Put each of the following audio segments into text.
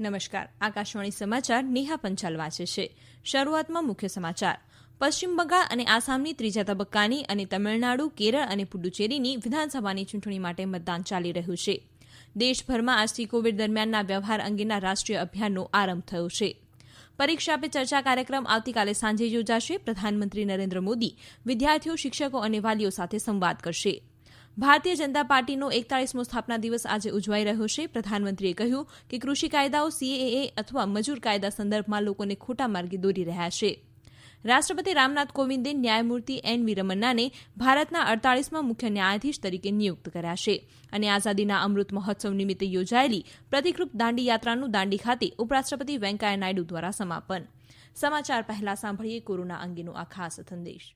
નમસ્કાર. આકાશવાણી સમાચાર નેહા પંચાલ વાંચે છે. શરૂઆતમાં મુખ્ય સમાચાર. પશ્ચિમ બંગાળ અને આસામની ત્રીજા તબક્કાની અને તમિળનાડુ, કેરળ અને પુડુચેરીની વિધાનસભાની ચૂંટણી માટે મતદાન ચાલી રહ્યું છે. દેશભરમાં આજથી કોવિડ દરમિયાનના વ્યવહાર અંગેના રાષ્ટ્રીય અભિયાનનો આરંભ થયો છે. પરીક્ષા પે ચર્ચા કાર્યક્રમ આવતીકાલે સાંજે યોજાશે. પ્રધાનમંત્રી નરેન્દ્ર મોદી વિદ્યાર્થીઓ, શિક્ષકો અને વાલીઓ સાથે સંવાદ કરશે. ભારતીય જનતા પાર્ટીનો 41મો સ્થાપના દિવસ આજે ઉજવાઈ રહ્યો છે. પ્રધાનમંત્રીએ કહ્યું કે કૃષિ કાયદાઓ, CAA અથવા મજૂર કાયદા સંદર્ભમાં લોકોને ખોટા માર્ગે દોરી રહ્યા છે. રાષ્ટ્રપતિ રામનાથ કોવિંદે ન્યાયમૂર્તિ NV રમન્નાને ભારતના 48મા મુખ્ય ન્યાયાધીશ તરીકે નિયુક્ત કર્યા છે. અને આઝાદીના અમૃત મહોત્સવ નિમિત્તે યોજાયેલી પ્રતિકરૂપ દાંડી યાત્રાનું દાંડી ખાતે ઉપરાષ્ટ્રપતિ વેંકૈયા નાયડુ દ્વારા સમાપન. સમાચાર પહેલા સાંભળીએ કોરોના અંગેનો આ ખાસ સંદેશ.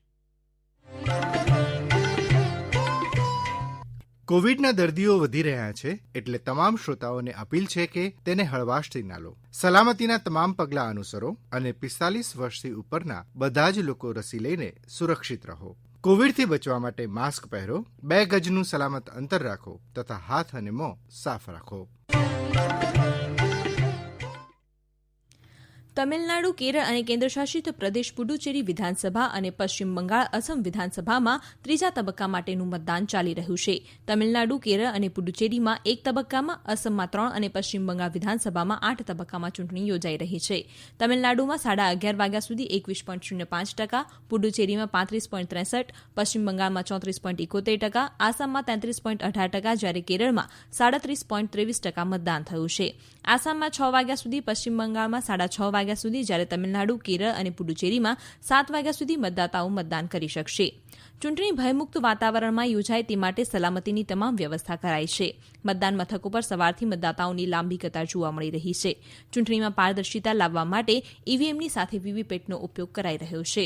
કોવિડના દર્દીઓ વધી રહ્યા છે, એટલે તમામ શ્રોતાઓને અપીલ છે કે તેને હળવાશથી ના લો. સલામતીના તમામ પગલાં અનુસરો અને 45 વર્ષથી ઉપરના બધા જ લોકો રસી લઈને સુરક્ષિત રહો. કોવિડથી બચવા માટે માસ્ક પહેરો, 2 ગજનું સલામત અંતર રાખો તથા હાથ અને મોં સાફ રાખો. તમિલનાડુ, કેરળ અને કેન્દ્રશાસિત પ્રદેશ પુડુચેરી વિધાનસભા અને પશ્ચિમ બંગાળ, અસમ વિધાનસભામાં ત્રીજા તબક્કા માટેનું મતદાન ચાલી રહ્યું છે. તમિલનાડુ, કેરળ અને પુડુચેરીમાં 1 તબક્કામાં, અસમમાં 3 અને પશ્ચિમ બંગાળ વિધાનસભામાં 8 તબક્કામાં ચૂંટણી યોજાઈ રહી છે. તમિલનાડુમાં 11:30 વાગ્યા સુધી 21.05%, પુડુચેરીમાં 35.63%, પશ્ચિમ બંગાળમાં 34.71%, આસામમાં 33.18%, જ્યારે કેરળમાં 37.23% મતદાન થયું છે. આસામમાં 6 વાગ્યા સુધી, પશ્ચિમ બંગાળમાં 6:30 વાગ્યા સુધી, જ્યારે તમિલનાડુ, કેરળ અને પુડુચેરીમાં 7 વાગ્યા સુધી મતદાતાઓ મતદાન કરી શકશે. ચૂંટણી ભયમુક્ત વાતાવરણમાં યોજાય તે માટે સલામતીની તમામ વ્યવસ્થા કરાઈ છે. મતદાન મથકો પર સવારથી મતદાતાઓની લાંબી કતાર જોવા મળી રહી છે. ચૂંટણીમાં પારદર્શિતા લાવવા માટે EVMની સાથે VVPATનો ઉપયોગ કરાઈ રહ્યો છે.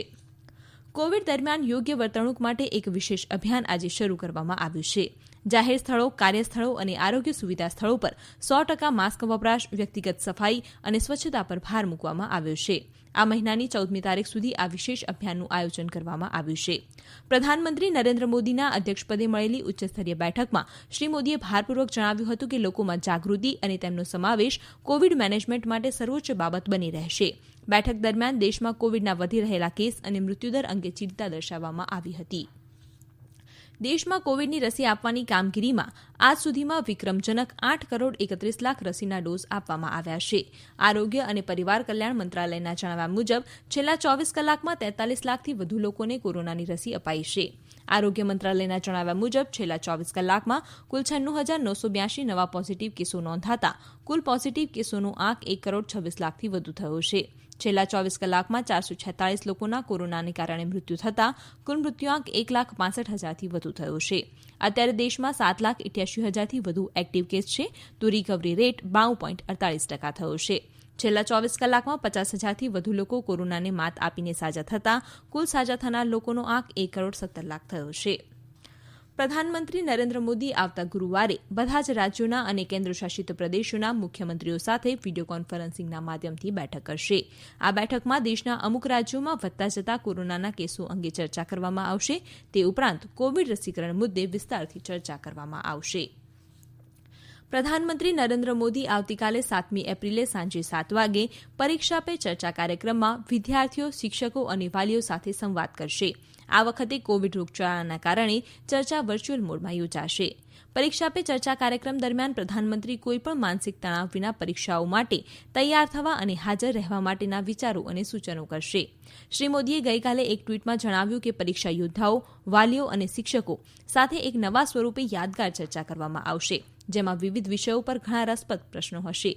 કોવિડ દરમિયાન યોગ્ય વર્તણૂક માટે એક વિશેષ અભિયાન આજે શરૂ કરવામાં આવ્યું છે. જાહેર સ્થળો, કાર્યસ્થળો અને આરોગ્ય સુવિધા સ્થળો પર 100% માસ્ક વપરાશ, વ્યક્તિગત સફાઈ અને સ્વચ્છતા પર ભાર મૂકવામાં આવ્યો છે. આ મહિનાની 14મી તારીખ સુધી આ વિશેષ અભિયાનનું આયોજન કરવામાં આવ્યું છે. પ્રધાનમંત્રી નરેન્દ્ર મોદીના અધ્યક્ષપદે મળેલી ઉચ્ચસ્તરીય બેઠકમાં શ્રી મોદીએ ભારપૂર્વક જણાવ્યું હતું કે લોકોમાં જાગૃતિ અને તેમનો સમાવેશ કોવિડ મેનેજમેન્ટ માટે સર્વોચ્ચ બાબત બની રહેશે. બેઠક દરમિયાન દેશમાં કોવિડના વધી રહેલા કેસ અને મૃત્યુદર અંગે ચિંતા દર્શાવવામાં આવી હતી. દેશમાં કોવિડની રસી આપવાની કામગીરીમાં આજ સુધીમાં વિક્રમજનક 8,31,00,000 રસીના ડોઝ આપવામાં આવ્યા છે. આરોગ્ય અને પરિવાર કલ્યાણ મંત્રાલયના જણાવ્યા મુજબ છેલ્લા 24 કલાકમાં 43 લાખથી વધુ લોકોને કોરોનાની રસી અપાઈ છે. આરોગ્ય મંત્રાલયના જણાવ્યા મુજબ છેલ્લા 24 કલાકમાં કુલ 96,982 નવા પોઝિટિવ કેસો નોંધાતા કુલ પોઝિટિવ કેસોનો આંક 1,26,00,000થી વધુ થયો છે. છેલ્લા 24 કલાકમાં 446 લોકોના કોરોનાને કારણે મૃત્યુ થતાં કુલ મૃત્યુઆંક 1,65,000થી વધુ થયો છે. અત્યારે દેશમાં 7,88,000થી વધુ એક્ટિવ કેસ છે, તો રિકવરી રેટ 92.48% થયો છે. છેલ્લા 24 કલાકમાં 50,000થી વધુ લોકો કોરોનાને માત આપીને સાજા થતાં કુલ સાજા થનાર લોકોનો આંક 1,17,00,000 થયો છે. પ્રધાનમંત્રી નરેન્દ્ર મોદી આવતા ગુરુવારે બધા જ રાજ્યોના અને કેન્દ્રશાસિત પ્રદેશોના મુખ્યમંત્રીઓ સાથે વિડીયો કોન્ફરન્સિંગના માધ્યમથી બેઠક કરશે. આ બેઠકમાં દેશના અમુક રાજ્યોમાં વધતા જતા કોરોનાના કેસો અંગે ચર્ચા કરવામાં આવશે. તે ઉપરાંત કોવિડ રસીકરણ મુદ્દે વિસ્તારથી ચર્ચા કરવામાં આવશે. પ્રધાનમંત્રી નરેન્દ્ર મોદી આવતીકાલે 7મી એપ્રિલે સાંજે 7 વાગે પરીક્ષા પે ચર્ચા કાર્યક્રમમાં વિદ્યાર્થીઓ, શિક્ષકો અને વાલીઓ સાથે સંવાદ કરશે. આ વખતે કોવિડ રોગચાળાના કારણે ચર્ચા વર્ચ્યુઅલ મોડમાં યોજાશે. પરીક્ષા પે ચર્ચા કાર્યક્રમ દરમિયાન પ્રધાનમંત્રી કોઈપણ માનસિક તણાવ વિના પરીક્ષાઓ માટે તૈયાર થવા અને હાજર રહેવા માટેના વિચારો અને સૂચનો કરશે. શ્રી મોદીએ ગઈકાલે એક ટ્વીટમાં જણાવ્યું કે પરીક્ષા યોદ્ધાઓ, વાલીઓ અને શિક્ષકો સાથે એક નવા સ્વરૂપે યાદગાર ચર્ચા કરવામાં આવશે, જેમાં વિવિધ વિષયો પર ઘણા રસપ્રદ પ્રશ્નો હશે.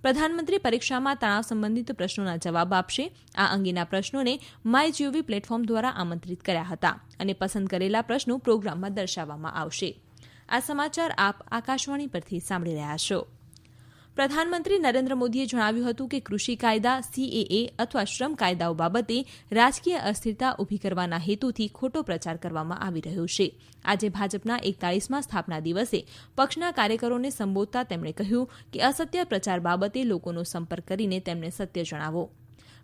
પ્રધાનમંત્રી પરીક્ષામાં તણાવ સંબંધિત પ્રશ્નોના જવાબ આપશે. આ અંગેના પ્રશ્નોને માયજીઓવી પ્લેટફોર્મ દ્વારા આમંત્રિત કર્યા હતા અને પસંદ કરેલા પ્રશ્નો પ્રોગ્રામમાં દર્શાવવામાં આવશે. આ સમાચાર આપ આકાશવાણી પરથી સાંભળી રહ્યા છો. પ્રધાનમંત્રી નરેન્દ્ર મોદીએ જણાવ્યું હતું કે કૃષિ કાયદા, CAA અથવા શ્રમ કાયદાઓ બાબતે રાજકીય અસ્થિરતા ઊભી કરવાના હેતુથી ખોટો પ્રચાર કરવામાં આવી રહ્યો છે. આજે ભાજપના 41મા સ્થાપના દિવસે પક્ષના કાર્યકરોને સંબોધતા તેમણે કહ્યું કે અસત્ય પ્રચાર બાબતે લોકોનો સંપર્ક કરીને તેમને સત્ય જણાવો.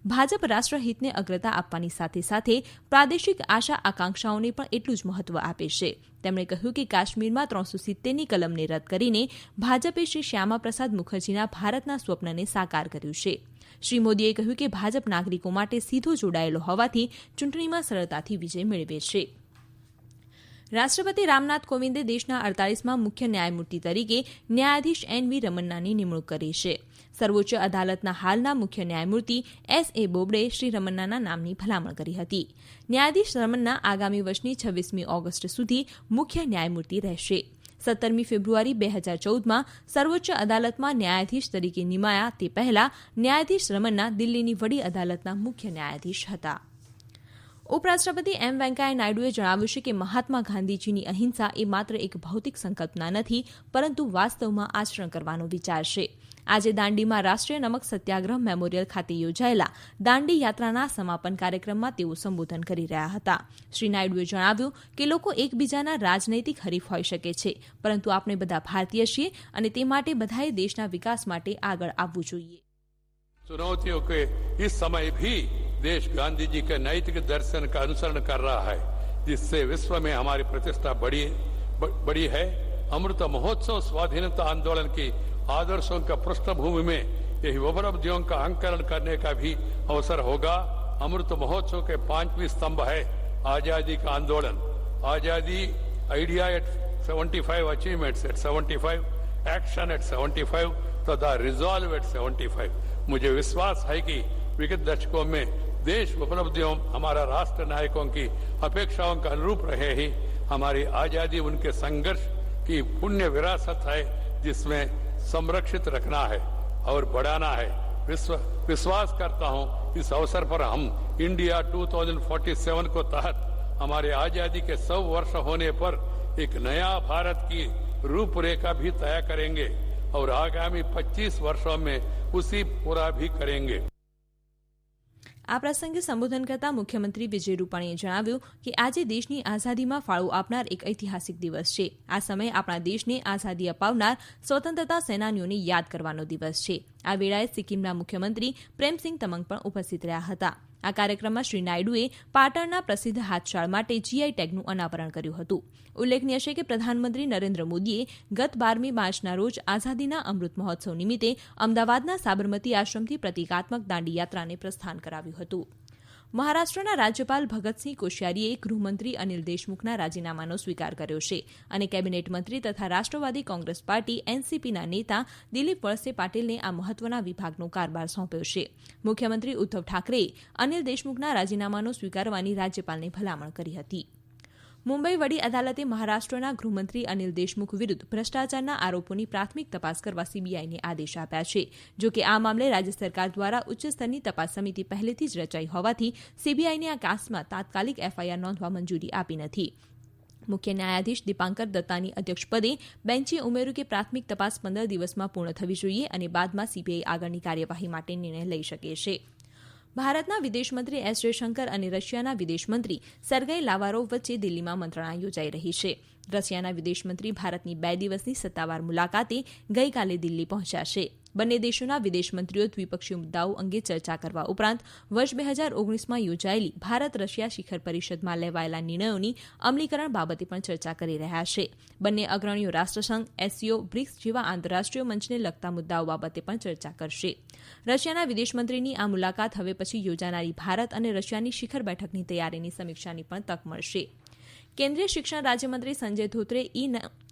ભાજપ રાષ્ટ્રહિતને અગ્રતા આપવાની સાથે સાથે પ્રાદેશિક આશા આકાંક્ષાઓને પણ એટલું જ મહત્વ આપે છે. તેમણે કહ્યું કે કાશ્મીરમાં 370ની કલમને રદ કરીને ભાજપે શ્રી શ્યામા પ્રસાદ મુખર્જીના ભારતના સ્વપ્નને સાકાર કર્યું છે. શ્રી મોદીએ કહ્યું કે ભાજપ નાગરિકો માટે સીધો જોડાયેલો હોવાથી ચૂંટણીમાં સરળતાથી વિજય મેળવે છે. રાષ્ટ્રપતિ રામનાથ કોવિંદે દેશના 48મા મુખ્ય ન્યાયમૂર્તિ તરીકે ન્યાયાધીશ એન.વી. રમન્નાની નિમણૂક કરી છે. સર્વોચ્ચ અદાલતના હાલના મુખ્ય ન્યાયમૂર્તિ એસ.એ. બોબડેએ શ્રી રમન્નાના નામની ભલામણ કરી હતી. ન્યાયાધીશ રમન્ના આગામી વર્ષની 26મી ઓગસ્ટ સુધી મુખ્ય ન્યાયમૂર્તિ રહેશે. 17મી ફેબ્રુઆરી 2014માં સર્વોચ્ચ અદાલતમાં ન્યાયાધીશ તરીકે નિમાયા તે પહેલા ન્યાયાધીશ રમન્ના દિલ્હીની વડી અદાલતના મુખ્ય ન્યાયાધીશ હતા. ઉપરાષ્ટ્રપતિ એમ વેંકૈયા નાયડુએ જણાવ્યું છે કે મહાત્મા ગાંધીજીની અહિંસા એ માત્ર એક ભૌતિક સંકલ્પના નથી, પરંતુ વાસ્તવમાં આચરણ કરવાનો વિચાર છે. આજે દાંડીમાં રાષ્ટ્રીય નમક સત્યાગ્રહ મેમોરિયલ ખાતે યોજાયેલા દાંડી યાત્રાના સમાપન કાર્યક્રમમાં તેઓ સંબોધન કરી રહ્યા હતા. શ્રી નાયડુએ જણાવ્યું કે લોકો એકબીજાના રાજનૈતિક હરીફ હોઈ શકે છે, પરંતુ આપણે બધા ભારતીય છીએ અને તે માટે બધાએ દેશના વિકાસ માટે આગળ આવવું જોઈએ. चुनौतियों के इस समय भी देश गांधी जी के नैतिक दर्शन का अनुसरण कर रहा है, जिससे विश्व में हमारी प्रतिष्ठा बढ़ी है. अमृत महोत्सव स्वाधीनता आंदोलन की आदर्शों का पृष्ठभूमि में यही उपलब्धियों का अंकलन करने का भी अवसर होगा. अमृत महोत्सव के 5वीं स्तंभ है आजादी का आंदोलन. आजादी idea at 75, achievements at 75, action at 75 तथा रिजॉल्व एट 75. मुझे विश्वास है कि विगत दशकों में देश उपलब्धियों हमारा राष्ट्र नायकों की अपेक्षाओं का अनुरूप रहे ही हमारी आजादी उनके संघर्ष की पुण्य विरासत है, जिसमें संरक्षित रखना है और बढ़ाना है. विश्वास करता हूं इस अवसर पर हम इंडिया 2047 को तहत हमारे आजादी के 100 वर्ष होने पर एक नया भारत की रूपरेखा भी तय करेंगे और आगामी 25 वर्षों में उसी पूरा भी करेंगे. આ પ્રસંગે સંબોધન કરતા મુખ્યમંત્રી વિજય રૂપાણીએ જણાવ્યું કે આજે દેશની આઝાદીમાં ફાળો આપનાર એક ઐતિહાસિક દિવસ છે. આ સમયે આપણા દેશને આઝાદી અપાવનાર સ્વતંત્રતા સેનાનીઓને યાદ કરવાનો દિવસ છે. આ વેળાએ સિક્કિમના મુખ્યમંત્રી પ્રેમસિંહ તમંગ પણ ઉપસ્થિત રહ્યા હતા. આ કાર્યક્રમમાં શ્રી નાયડુએ પાટણના પ્રસિદ્ધ હાથશાળ માટે જીઆઈ ટેગનું અનાવરણ કર્યું હતું. ઉલ્લેખનીય છે કે પ્રધાનમંત્રી નરેન્દ્ર મોદીએ ગત 12મી માર્ચના રોજ આઝાદીના અમૃત મહોત્સવ નિમિત્તે અમદાવાદના સાબરમતી આશ્રમથી પ્રતિકાત્મક દાંડી યાત્રાને પ્રસ્થાન કરાવ્યું હતું. મહારાષ્ટ્રના રાજ્યપાલ ભગતસિંહ કોશ્યારીએ ગૃહમંત્રી અનિલ દેશમુખના રાજીનામાનો સ્વીકાર કર્યો છે અને કેબિનેટ મંત્રી તથા રાષ્ટ્રવાદી કોંગ્રેસ પાર્ટી એનસીપીના નેતા દિલીપ વળસે પાટીલને આ મહત્વના વિભાગનો કારભાર સોંપ્યો છે. મુખ્યમંત્રી ઉદ્ધવ ઠાકરેએ અનિલ દેશમુખના રાજીનામાનો સ્વીકારવાની રાજ્યપાલને ભલામણ કરી હતી. મુંબઈ વડી અદાલતે મહારાષ્ટ્રના ગૃહમંત્રી અનિલ દેશમુખ વિરુદ્ધ ભ્રષ્ટાચારના આરોપોની પ્રાથમિક તપાસ કરવા સીબીઆઈને આદેશ આપ્યા છે. જો કે આ મામલે રાજ્ય સરકાર દ્વારા ઉચ્ચ સ્તરની તપાસ સમિતિ પહેલેથી જ રચાઈ હોવાથી સીબીઆઈને આ કેસમાં તાત્કાલિક એફઆઈઆર નોંધવા મંજૂરી આપી નથી. મુખ્ય ન્યાયાધીશ દીપાંકર દત્તાની અધ્યક્ષપદે બેન્ચે ઉમેર્યું કે પ્રાથમિક તપાસ 15 દિવસમાં પૂર્ણ થવી જોઈએ અને બાદમાં સીબીઆઈ આગળની કાર્યવાહી માટે નિર્ણય લઈ શકે છે. ભારતના વિદેશમંત્રી એસ જયશંકર અને રશિયાના વિદેશમંત્રી સેર્ગેઈ લાવારોવ વચ્ચે દિલ્હીમાં મંત્રણા યોજાઈ રહી છે. રશિયાના વિદેશમંત્રી ભારતની 2 દિવસની સત્તાવાર મુલાકાતે ગઈકાલે દિલ્હી પહોંચ્યા છે. બંને દેશોના વિદેશમંત્રીઓ દ્વિપક્ષીય મુદ્દાઓ અંગે ચર્ચા કરવા ઉપરાંત વર્ષ 2019માં યોજાયેલી ભારત રશિયા શિખર પરિષદમાં લેવાયેલા નિર્ણયોની અમલીકરણ બાબતે પણ ચર્ચા કરી રહ્યા છે. બંને અગ્રણીઓ રાષ્ટ્રસંઘ, એસસીઓ, બ્રિક્સ જેવા આંતરરાષ્ટ્રીય મંચને લગતા મુદ્દાઓ બાબતે પણ ચર્ચા કરશે. રશિયાના વિદેશમંત્રીની આ મુલાકાત હવે પછી યોજાનારી ભારત અને રશિયાની શિખર બેઠકની તૈયારીની સમીક્ષાની પણ તક મળશે. કેન્દ્રીય શિક્ષણ રાજ્યમંત્રી સંજય ધોત્રે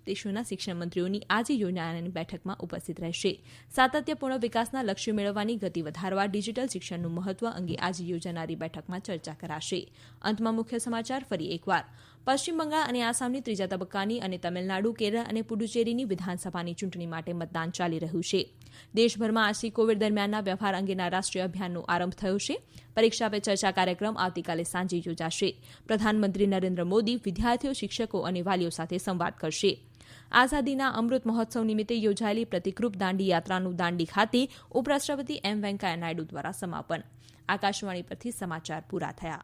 દેશોના શિક્ષણ મંત્રીઓની આજે યોજાનારી બેઠકમાં ઉપસ્થિત રહેશે. સાતત્યપૂર્ણ વિકાસના લક્ષ્ય મેળવવાની ગતિ વધારવા ડિજિટલ શિક્ષણનું મહત્વ અંગે આજે યોજાનારી બેઠકમાં ચર્ચા કરાશે. અંતમાં મુખ્ય સમાચાર ફરી એકવાર. પશ્ચિમ બંગાળ અને આસામની ત્રીજા તબક્કાની અને તમિલનાડુ, કેરળ અને પુડુચેરીની વિધાનસભાની ચૂંટણી માટે મતદાન ચાલી રહ્યું છે. દેશભરમાં આજથી કોવિડ દરમિયાનના વ્યવહાર અંગેના રાષ્ટ્રીય અભિયાનનો આરંભ થયો છે. પરીક્ષા પે ચર્ચા કાર્યક્રમ આવતીકાલે સાંજે યોજાશે. પ્રધાનમંત્રી નરેન્દ્ર મોદી વિદ્યાર્થીઓ, શિક્ષકો અને વાલીઓ સાથે સંવાદ કરશે. આઝાદીના અમૃત મહોત્સવ નિમિત્તે યોજાયેલી પ્રતિકરૂપ દાંડી યાત્રાનું દાંડી ખાતે ઉપરાષ્ટ્રપતિ એમ વેંકૈયા નાયડુ દ્વારા સમાપન. આકાશવાણી પરથી સમાચાર પૂરા થયા.